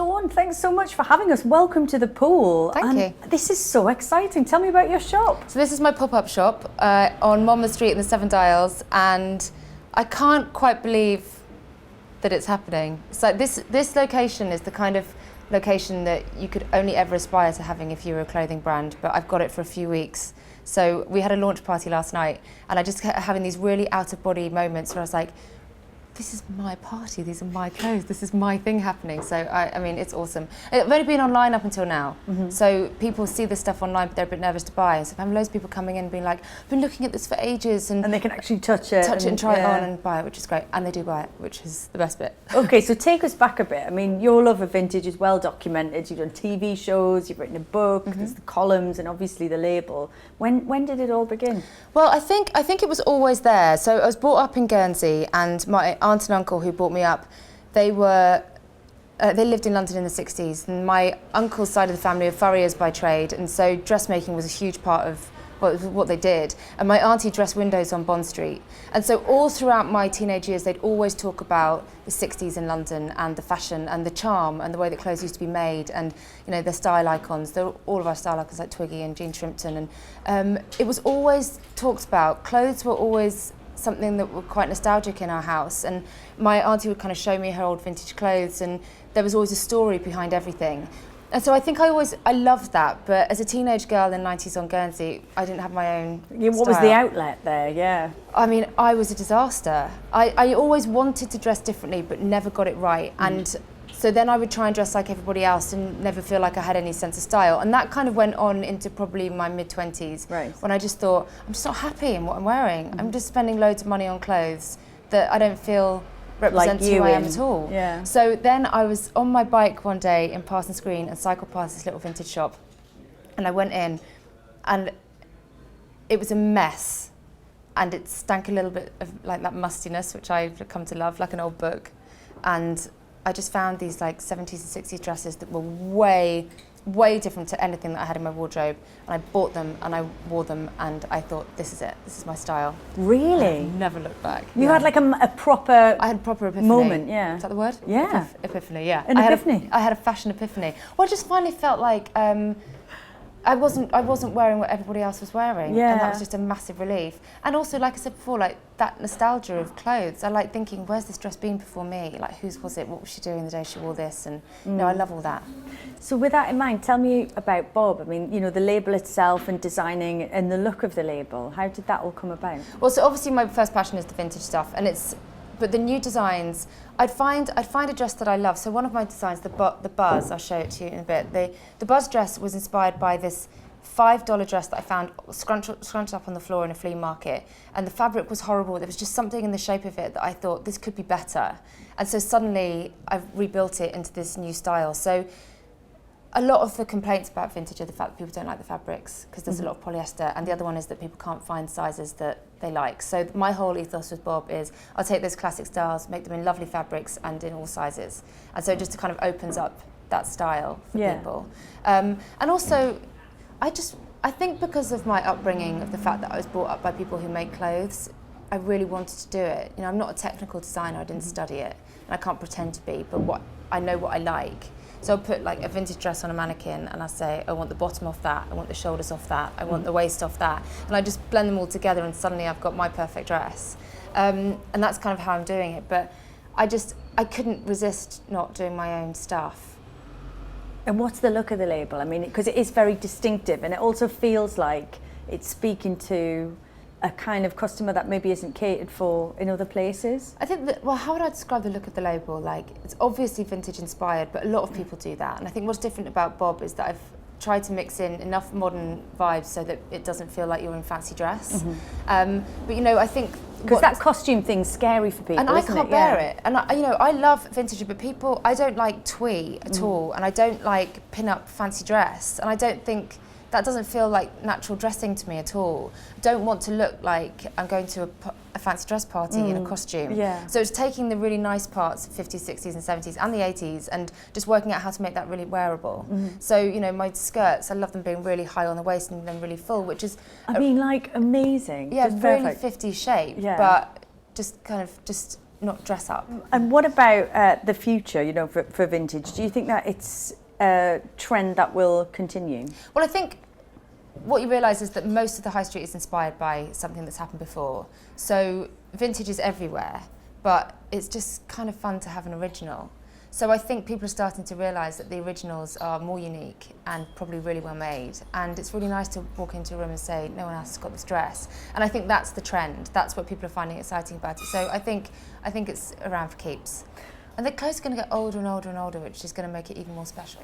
Dawn, thanks so much for having us. Welcome to the pool. Thank you. This is so exciting. Tell me about your shop. So this is my pop-up shop on Monmouth Street in the Seven Dials, and I can't quite believe that it's happening. It's like this location is the kind of location that you could only ever aspire to having if you were a clothing brand, but I've got it for a few weeks. So we had a launch party last night, and I just kept having these really out-of-body moments where I was like, this is my party, these are my clothes, this is my thing happening. So, I mean, it's awesome. I've only been online up until now. So people see this stuff online, but they're a bit nervous to buy. So I have loads of people coming in being like, I've been looking at this for ages. And they can actually touch it. And try it on and buy it, which is great. And they do buy it, which is the best bit. Okay, so take us back a bit. I mean, your love of vintage is well documented. You've done TV shows, you've written a book, there's the columns, and obviously the label. When did it all begin? Well, I think it was always there. So I was brought up in Guernsey, and my aunt and uncle who brought me up, they lived in London in the 60s, and my uncle's side of the family are furriers by trade, and so dressmaking was a huge part of what they did. And my auntie dressed windows on Bond Street, and so all throughout my teenage years they'd always talk about the 60s in London and the fashion and the charm and the way that clothes used to be made, and you know, the style icons. All of our style icons like Twiggy and Jean Shrimpton, and it was always talked about. Clothes were always something that were quite nostalgic in our house, and my auntie would kind of show me her old vintage clothes, and there was always a story behind everything. And so I think I loved that, but as a teenage girl in the 90s on Guernsey, I didn't have my own What was the outlet there, yeah? I mean, I was a disaster. I always wanted to dress differently, but never got it right. And so then I would try and dress like everybody else and never feel like I had any sense of style. And that kind of went on into probably my mid-20s, right, when I just thought, I'm just not happy in what I'm wearing. I'm just spending loads of money on clothes that I don't feel represents who I am at all. Yeah. So then I was on my bike one day in Parsons Green and cycled past this little vintage shop. And I went in, and it was a mess. And it stank a little bit of like that mustiness, which I've come to love, like an old book. And I just found these like 70s and 60s dresses that were way different to anything that I had in my wardrobe, and I bought them and I wore them, and I thought, this is it, this is my style. Really? I've never looked back. You had like a proper I had a proper epiphany. moment, yeah. Is that the word? Yeah. Epiphany, yeah. An epiphany? I had a fashion epiphany. Well, I just finally felt like I wasn't wearing what everybody else was wearing, yeah, and that was just a massive relief. And also, like I said before, like that nostalgia of clothes. I like thinking, where's this dress been before me? Like, whose was it? What was she doing the day she wore this? And you know, I love all that. So with that in mind, tell me about Bob. I mean, you know, the label itself and designing and the look of the label. How did that all come about? Well, so obviously my first passion is the vintage stuff, but the new designs, I'd find a dress that I love. So one of my designs, the Buzz, I'll show it to you in a bit. The Buzz dress was inspired by this $5 dress that I found scrunched up on the floor in a flea market, and the fabric was horrible. There was just something in the shape of it that I thought, this could be better. And so suddenly I've rebuilt it into this new style. So a lot of the complaints about vintage are the fact that people don't like the fabrics because there's a lot of polyester, and the other one is that people can't find sizes that they like. So my whole ethos with Bob is I'll take those classic styles, make them in lovely fabrics and in all sizes. And so it just kind of opens up that style for people. And also, I think because of my upbringing, of the fact that I was brought up by people who make clothes, I really wanted to do it. You know, I'm not a technical designer, I didn't study it, and I can't pretend to be, but I know what I like. So I'll put like a vintage dress on a mannequin and I say, I want the bottom off that, I want the shoulders off that, I want the waist off that. And I just blend them all together and suddenly I've got my perfect dress. And that's kind of how I'm doing it. But I couldn't resist not doing my own stuff. And what's the look of the label? I mean, because it is very distinctive, and it also feels like it's speaking to a kind of customer that maybe isn't catered for in other places? I think that, well, how would I describe the look of the label? Like, it's obviously vintage inspired, but a lot of people do that. And I think what's different about Bob is that I've tried to mix in enough modern vibes so that it doesn't feel like you're in fancy dress. But you know, I think because that costume thing's scary for people, and I isn't can't bear it. And I love vintage, but I don't like twee at all, and I don't like pin-up fancy dress, and I don't think that doesn't feel like natural dressing to me at all. I don't want to look like I'm going to a fancy dress party in a costume. Yeah. So it's taking the really nice parts of 50s, 60s and 70s and the 80s and just working out how to make that really wearable. So, you know, my skirts, I love them being really high on the waist and then really full, which is... I mean, like, amazing. Yeah, just really perfect. 50s shape, Yeah. but just kind of just not dress up. And what about the future, you know, for vintage? Do you think that it's a trend that will continue? Well, I think what you realise is that most of the high street is inspired by something that's happened before. So vintage is everywhere, but it's just kind of fun to have an original. So I think people are starting to realise that the originals are more unique and probably really well made. And it's really nice to walk into a room and say, no one else has got this dress. And I think that's the trend. That's what people are finding exciting about it. So I think it's around for keeps. And the clothes are going to get older and older and older, which is going to make it even more special.